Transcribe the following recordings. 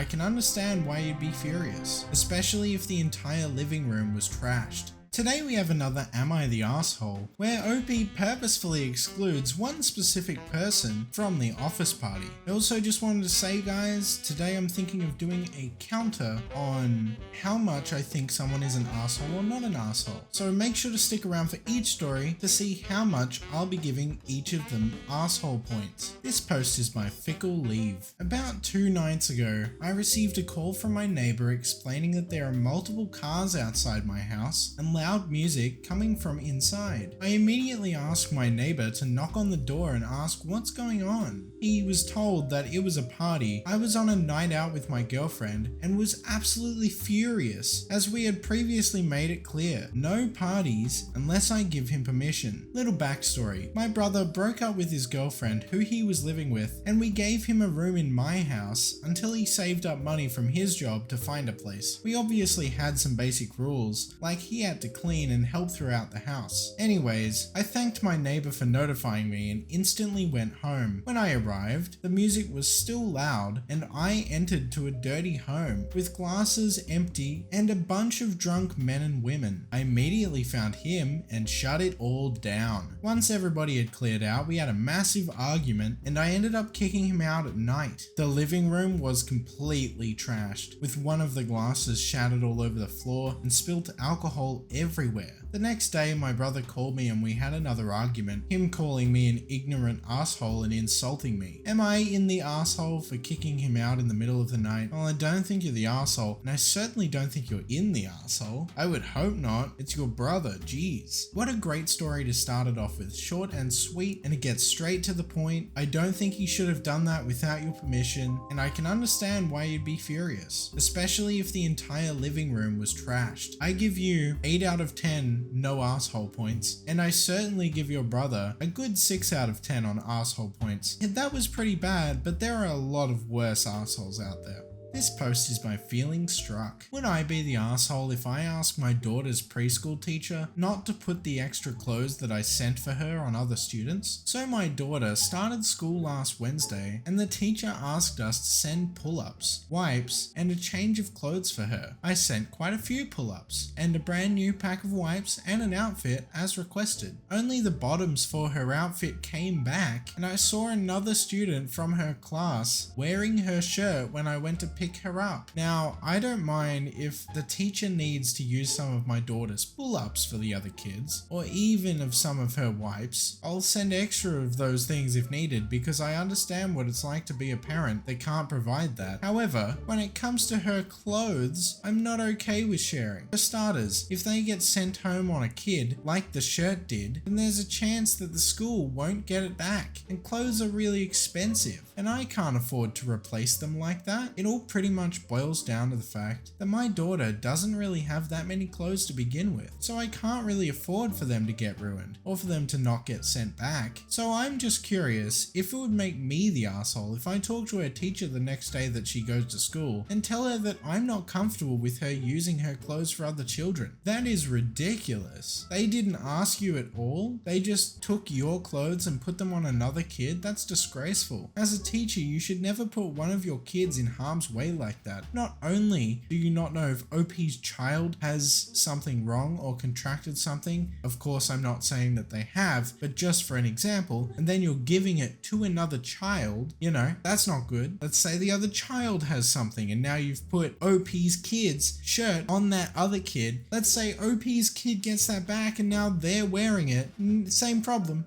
I can understand why you'd be furious, especially if the entire living room was trashed. Today we have another Am I the Asshole, where OP purposefully excludes one specific person from the office party. I also just wanted to say, guys, today I'm thinking of doing a counter on how much I think someone is an asshole or not an asshole. So make sure to stick around for each story to see how much I'll be giving each of them asshole points. This post is by Fickle Leave. About 2 nights ago, I received a call from my neighbor explaining that there are multiple cars outside my house and loud music coming from inside. I immediately asked my neighbor to knock on the door and ask what's going on. He was told that it was a party. I was on a night out with my girlfriend and was absolutely furious, as we had previously made it clear, no parties unless I give him permission. Little backstory, my brother broke up with his girlfriend who he was living with, and we gave him a room in my house until he saved up money from his job to find a place. We obviously had some basic rules, like he had to clean and help throughout the house. Anyways, I thanked my neighbor for notifying me and instantly went home. When I arrived, the music was still loud and I entered to a dirty home with glasses empty and a bunch of drunk men and women. I immediately found him and shut it all down. Once everybody had cleared out, we had a massive argument and I ended up kicking him out at night. The living room was completely trashed, with one of the glasses shattered all over the floor and spilt alcohol everywhere. The next day, my brother called me and we had another argument, him calling me an ignorant asshole and insulting me. Am I in the asshole for kicking him out in the middle of the night? Well, I don't think you're the asshole, and I certainly don't think you're in the asshole. I would hope not. It's your brother, jeez. What a great story to start it off with. Short and sweet, and it gets straight to the point. I don't think he should have done that without your permission, and I can understand why you'd be furious, especially if the entire living room was trashed. I give you 8 out of 10 no asshole points, and I certainly give your brother a good 6 out of 10 on asshole points. That was pretty bad, but there are a lot of worse assholes out there. This post is by Feeling Struck. Would I be the asshole if I asked my daughter's preschool teacher not to put the extra clothes that I sent for her on other students? So my daughter started school last Wednesday and the teacher asked us to send pull-ups, wipes, and a change of clothes for her. I sent quite a few pull-ups and a brand new pack of wipes and an outfit as requested. Only the bottoms for her outfit came back and I saw another student from her class wearing her shirt when I went to pick her up. Now, I don't mind if the teacher needs to use some of my daughter's pull-ups for the other kids, or even of some of her wipes. I'll send extra of those things if needed because I understand what it's like to be a parent that can't provide that. However, when it comes to her clothes, I'm not okay with sharing. For starters, if they get sent home on a kid, like the shirt did, then there's a chance that the school won't get it back, and clothes are really expensive, and I can't afford to replace them like that. It all pretty much boils down to the fact that my daughter doesn't really have that many clothes to begin with, so I can't really afford for them to get ruined or for them to not get sent back. So I'm just curious if it would make me the asshole if I talk to her teacher the next day that she goes to school and tell her that I'm not comfortable with her using her clothes for other children. That is ridiculous. They didn't ask you at all. They just took your clothes and put them on another kid. That's disgraceful. As a teacher, you should never put one of your kids in harm's way like that. Not only do you not know if OP's child has something wrong or contracted something, of course I'm not saying that they have, but just for an example, and then you're giving it to another child, you know, that's not good. Let's say the other child has something and now you've put OP's kid's shirt on that other kid. Let's say OP's kid gets that back and now they're wearing it. Same problem.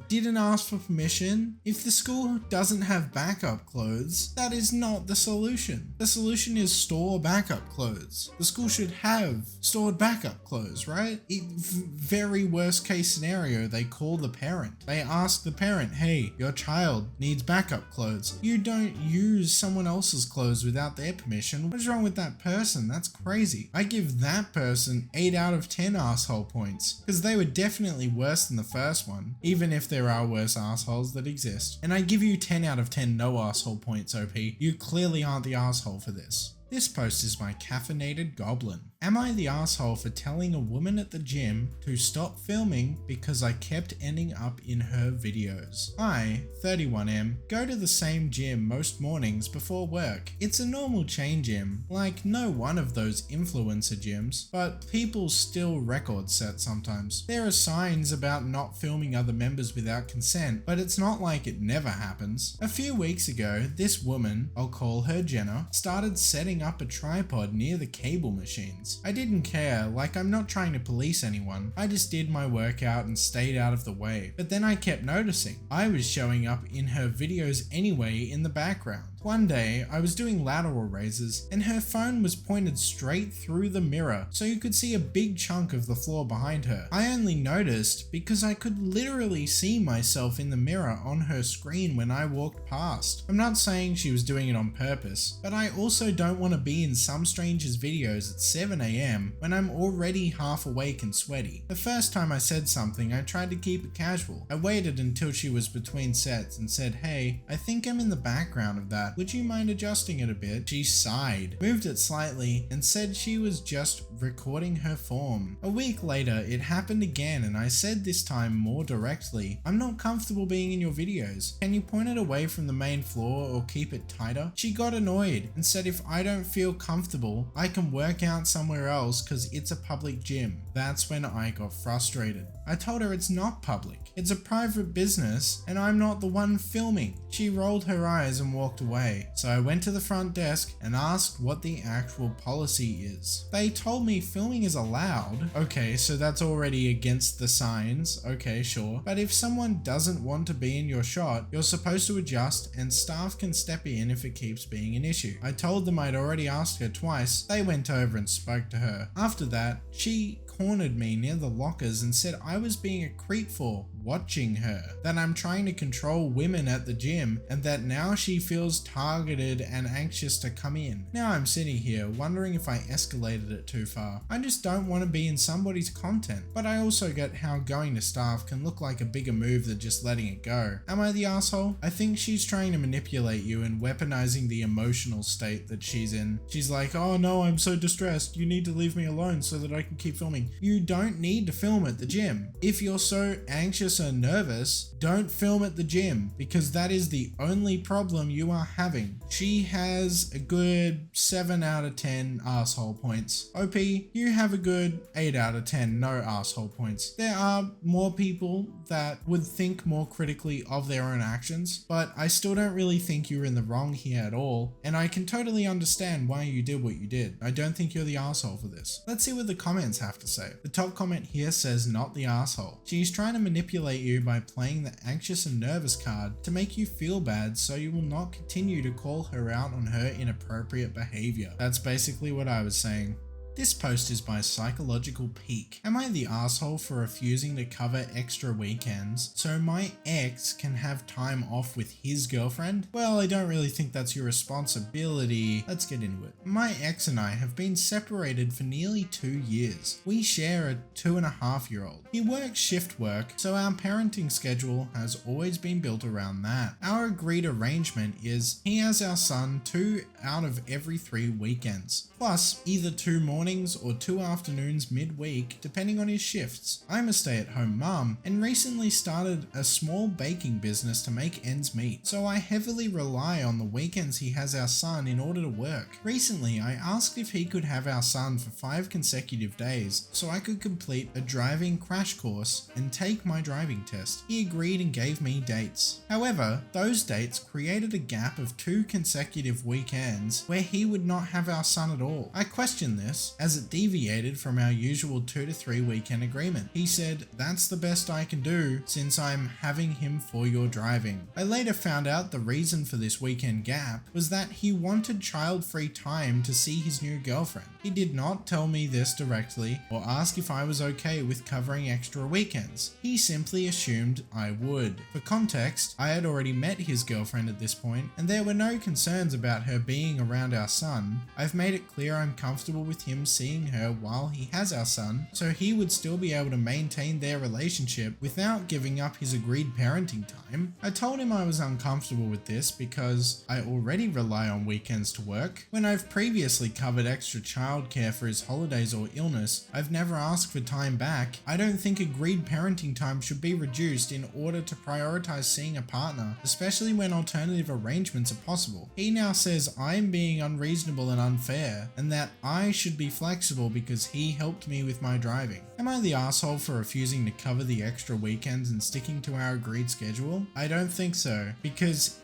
Didn't ask for permission. If the school doesn't have backup clothes, that is not the solution. The solution is store backup clothes. The school should have stored backup clothes, right? Very worst case scenario, they call the parent. They ask the parent, hey, your child needs backup clothes. You don't use someone else's clothes without their permission. What is wrong with that person? That's crazy. I give that person 8 out of 10 asshole points because they were definitely worse than the first one, even if there are worse assholes that exist. And I give you 10 out of 10 no asshole points, OP. You clearly aren't the asshole for this. This post is by Caffeinated Goblin. Am I the asshole for telling a woman at the gym to stop filming because I kept ending up in her videos? I, 31M, go to the same gym most mornings before work. It's a normal chain gym, like no one of those influencer gyms, but people still record set sometimes. There are signs about not filming other members without consent, but it's not like it never happens. A few weeks ago, this woman, I'll call her Jenna, started setting up a tripod near the cable machines. I didn't care, like I'm not trying to police anyone. I just did my workout and stayed out of the way. But then I kept noticing I was showing up in her videos anyway in the background. One day, I was doing lateral raises and her phone was pointed straight through the mirror, so you could see a big chunk of the floor behind her. I only noticed because I could literally see myself in the mirror on her screen when I walked past. I'm not saying she was doing it on purpose, but I also don't want to be in some stranger's videos at 7 AM when I'm already half awake and sweaty. The first time I said something, I tried to keep it casual. I waited until she was between sets and said, "Hey, I think I'm in the background of that. Would you mind adjusting it a bit?" She sighed, moved it slightly, and said she was just recording her form. A week later, it happened again and I said this time more directly, "I'm not comfortable being in your videos. Can you point it away from the main floor or keep it tighter?" She got annoyed and said if I don't feel comfortable, I can work out somewhere else because it's a public gym. That's when I got frustrated. I told her it's not public. It's a private business and I'm not the one filming. She rolled her eyes and walked away. So I went to the front desk and asked what the actual policy is. They told me filming is allowed. Okay, so that's already against the signs. Okay, sure. But if someone doesn't want to be in your shot, you're supposed to adjust and staff can step in if it keeps being an issue. I told them I'd already asked her twice. They went over and spoke to her. After that, she cornered me near the lockers and said I was being a creep for watching her, that I'm trying to control women at the gym, and that now she feels targeted and anxious to come in. Now I'm sitting here wondering if I escalated it too far. I just don't want to be in somebody's content, but I also get how going to staff can look like a bigger move than just letting it go. Am I the asshole? I think she's trying to manipulate you and weaponizing the emotional state that she's in. She's like, "Oh no, I'm so distressed. You need to leave me alone so that I can keep filming." You don't need to film at the gym. If you're so anxious or nervous, don't film at the gym because that is the only problem you are having. She has a good 7 out of 10 asshole points. OP, you have a good 8 out of 10 no asshole points. There are more people that would think more critically of their own actions, but I still don't really think you're in the wrong here at all, and I can totally understand why you did what you did. I don't think you're the asshole for this. Let's see what the comments have to say. The top comment here says not the asshole. She's trying to manipulate you by playing the anxious and nervous card to make you feel bad so you will not continue to call her out on her inappropriate behavior. That's basically what I was saying. This post is by Psychological Peak. Am I the asshole for refusing to cover extra weekends so my ex can have time off with his girlfriend? Well, I don't really think that's your responsibility. Let's get into it. My ex and I have been separated for nearly 2 years. We share a 2.5-year-old. He works shift work, so our parenting schedule has always been built around that. Our agreed arrangement is he has our son 2 out of every 3 weekends, plus either 2 mornings or 2 afternoons midweek, depending on his shifts. I'm a stay-at-home mum and recently started a small baking business to make ends meet, so I heavily rely on the weekends he has our son in order to work. Recently, I asked if he could have our son for 5 consecutive days so I could complete a driving crash course and take my driving test. He agreed and gave me dates. However, those dates created a gap of 2 consecutive weekends where he would not have our son at all. I questioned this as it deviated from our usual 2 to 3 weekend agreement. He said, "That's the best I can do since I'm having him for your driving." I later found out the reason for this weekend gap was that he wanted child-free time to see his new girlfriend. He did not tell me this directly or ask if I was okay with covering extra weekends. He simply assumed I would. For context, I had already met his girlfriend at this point and there were no concerns about her being around our son. I've made it clear I'm comfortable with him seeing her while he has our son, so he would still be able to maintain their relationship without giving up his agreed parenting time. I told him I was uncomfortable with this because I already rely on weekends to work. When I've previously covered extra childcare for his holidays or illness, I've never asked for time back. I don't think agreed parenting time should be reduced in order to prioritize seeing a partner, especially when alternative arrangements are possible. He now says I'm being unreasonable and unfair, and that I should be flexible because he helped me with my driving. Am I the asshole for refusing to cover the extra weekends and sticking to our agreed schedule? I don't think so,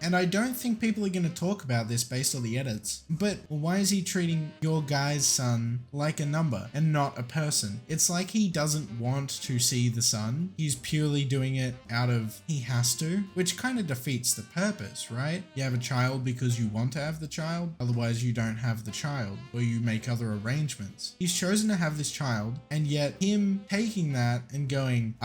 and I don't think people are going to talk about this based on the edits. But why is he treating your guy's son like a number and not a person? It's like he doesn't want to see the son. He's purely doing it out of he has to, which kind of defeats the purpose, right? You have a child because you want to have the child, otherwise you don't have the child, or you make other arrangements. He's chosen to have this child, and yet him taking that and going,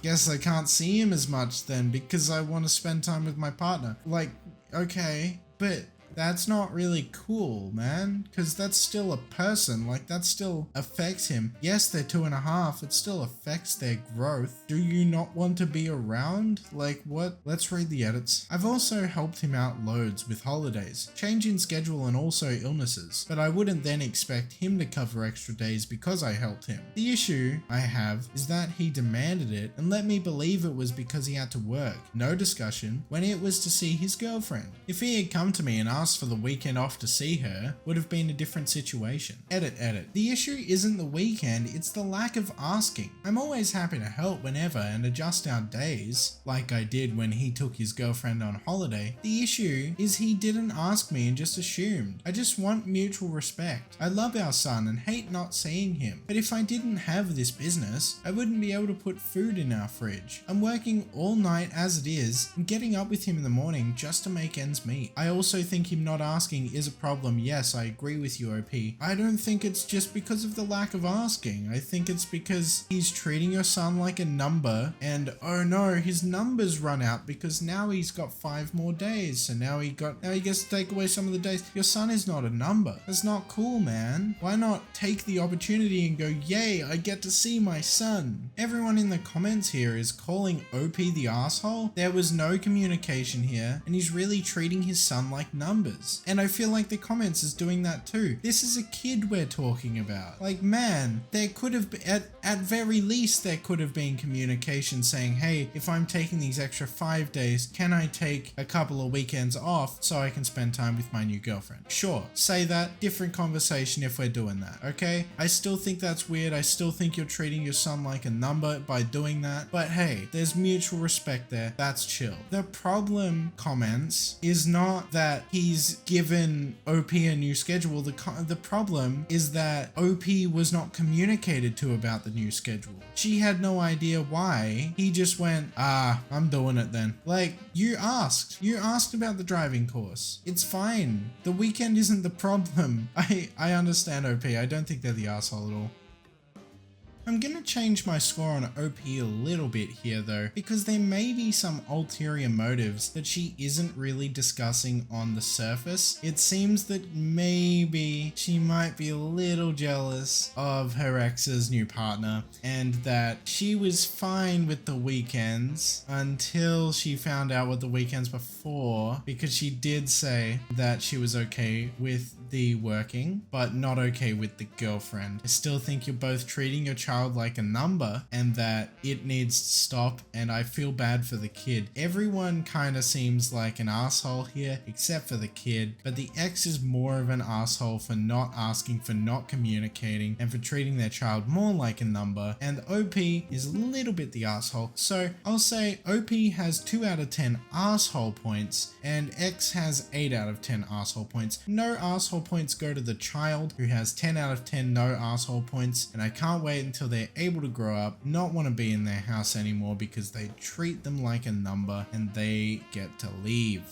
guess I can't see him as much then because I want to spend time with my partner. Like, okay, but that's not really cool, man, because that's still a person. Like, that still affects him. Yes, they're 2.5, it still affects their growth. Do you not want to be around? Like, what? Let's read the edits. I've also helped him out loads with holidays, change in schedule, and also illnesses, but I wouldn't then expect him to cover extra days because I helped him. The issue I have is that he demanded it and let me believe it was because he had to work. No discussion when it was to see his girlfriend. If he had come to me and asked for the weekend off to see her, would have been a different situation. Edit. The issue isn't the weekend, it's the lack of asking. I'm always happy to help whenever and adjust our days, like I did when he took his girlfriend on holiday. The issue is he didn't ask me and just assumed. I just want mutual respect. I love our son and hate not seeing him, but if I didn't have this business, I wouldn't be able to put food in our fridge. I'm working all night as it is and getting up with him in the morning just to make ends meet. I also think him not asking is a problem. Yes, I agree with you, OP. I don't think it's just because of the lack of asking. I think it's because he's treating your son like a number, and oh no, his numbers run out because now he's got 5 more days. So now he gets to take away some of the days. Your son is not a number. That's not cool, man. Why not take the opportunity and go, yay, I get to see my son? Everyone in the comments here is calling OP the asshole. There was no communication here, and he's really treating his son like numbers. And I feel like the comments is doing that too. This is a kid we're talking about. Like, man, there could have been, at very least, there could have been communication saying, hey, if I'm taking these extra 5 days, can I take a couple of weekends off so I can spend time with my new girlfriend? Sure, say that, different conversation if we're doing that, okay? I still think that's weird. I still think you're treating your son like a number by doing that. But hey, there's mutual respect there. That's chill. The problem, comments, is not that he's given OP a new schedule. The problem is that OP was not communicated to about the new schedule. She had no idea why. He just went, I'm doing it then. Like, you asked about the driving course. It's fine. The weekend isn't the problem. I understand OP. I don't think they're the asshole at all. I'm gonna change my score on OP a little bit here though, because there may be some ulterior motives that she isn't really discussing on the surface. It seems that maybe she might be a little jealous of her ex's new partner, and that she was fine with the weekends until she found out what the weekends were for, because she did say that she was okay with the working, but not okay with the girlfriend. I still think you're both treating your child like a number and that it needs to stop, and I feel bad for the kid. Everyone kind of seems like an asshole here except for the kid, but the ex is more of an asshole for not asking, for not communicating, and for treating their child more like a number, and OP is a little bit the asshole. So I'll say OP has 2 out of 10 asshole points and X has 8 out of 10 asshole points. No asshole points go to the child, who has 10 out of 10 no asshole points, and I can't wait until they're able to grow up, not want to be in their house anymore because they treat them like a number and they get to leave.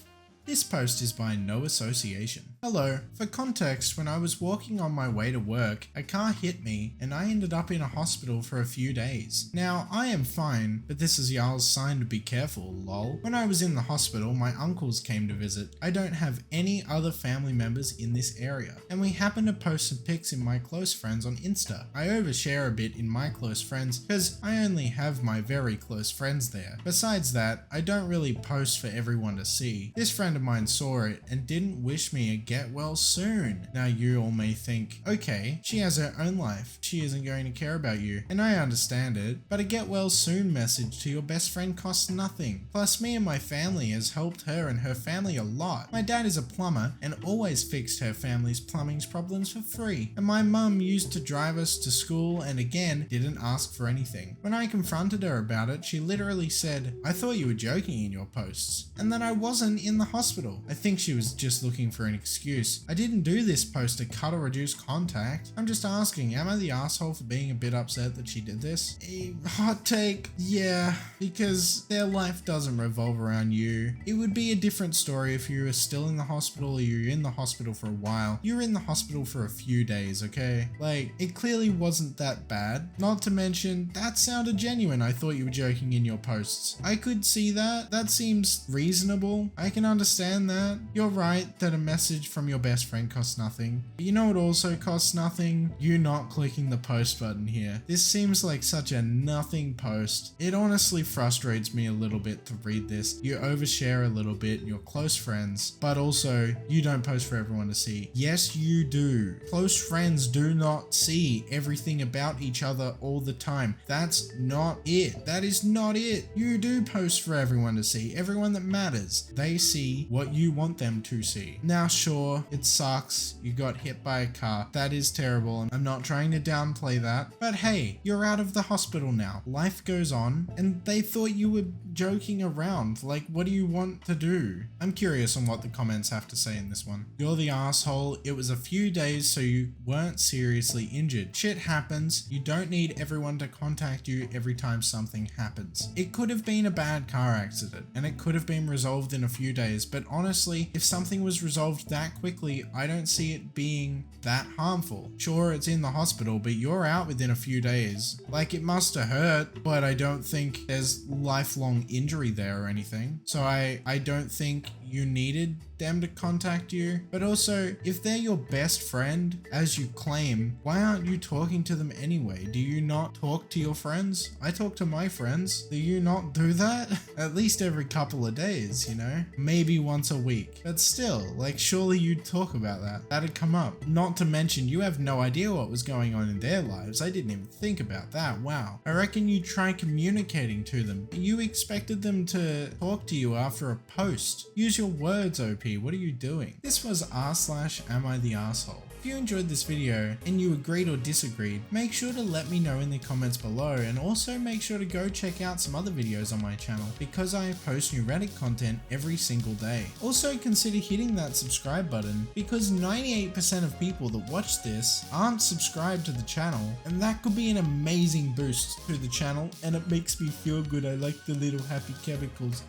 This post is by No Association. Hello. For context, when I was walking on my way to work, a car hit me and I ended up in a hospital for a few days. Now, I am fine, but this is y'all's sign to be careful, lol. When I was in the hospital, my uncles came to visit. I don't have any other family members in this area, and we happened to post some pics in my close friends on Insta. I overshare a bit in my close friends because I only have my very close friends there. Besides that, I don't really post for everyone to see. This friend of mine saw it and didn't wish me a get well soon. Now you all may think, okay, she has her own life, she isn't going to care about you, and I understand it, but a get well soon message to your best friend costs nothing. Plus me and my family has helped her and her family a lot. My dad is a plumber and always fixed her family's plumbing problems for free, and my mum used to drive us to school and again didn't ask for anything. When I confronted her about it, she literally said, I thought you were joking in your posts, and that I wasn't in the hospital. I think she was just looking for an excuse. I didn't do this post to cut or reduce contact. I'm just asking, am I the asshole for being a bit upset that she did this? A hot take, yeah, because their life doesn't revolve around you. It would be a different story if you were still in the hospital or you're in the hospital for a while. You're in the hospital for a few days, okay? Like, it clearly wasn't that bad. Not to mention, that sounded genuine. I thought you were joking in your posts. I could see that. That seems reasonable. I can understand that. You're right that a message from your best friend costs nothing. But you know what also costs nothing? You not clicking the post button here. This seems like such a nothing post. It honestly frustrates me a little bit to read this. You overshare a little bit, you're close friends, but also you don't post for everyone to see. Yes, you do. Close friends do not see everything about each other all the time. That's not it. That is not it. You do post for everyone to see. Everyone that matters. They see what you want them to see. Now, sure, it sucks. You got hit by a car. That is terrible. I'm not trying to downplay that. But hey, you're out of the hospital now. Life goes on, and they thought you were joking around. Like, what do you want to do? I'm curious on what the comments have to say in this one. You're the asshole. It was a few days, so you weren't seriously injured. Shit happens. You don't need everyone to contact you every time something happens. It could have been a bad car accident, and it could have been resolved in a few days, but honestly, if something was resolved that quickly, I don't see it being that harmful. Sure, it's in the hospital, but you're out within a few days. Like, it must have hurt, but I don't think there's lifelong injury there or anything. So I don't think you needed them to contact you. But also, if they're your best friend, as you claim, why aren't you talking to them anyway? Do you not talk to your friends? I talk to my friends. Do you not do that? At least every couple of days, you know? Maybe once a week. But still, like, surely you'd talk about that. That'd come up. Not to mention, you have no idea what was going on in their lives. I didn't even think about that. Wow. I reckon you try communicating to them. You expected them to talk to you after a post. Use your words, OP. What are you doing? This was r/am I the asshole. If you enjoyed this video and you agreed or disagreed, make sure to let me know in the comments below, and also make sure to go check out some other videos on my channel because I post new Reddit content every single day. Also consider hitting that subscribe button because 98% of people that watch this aren't subscribed to the channel, and that could be an amazing boost to the channel, and it makes me feel good. I like the little happy chemicals.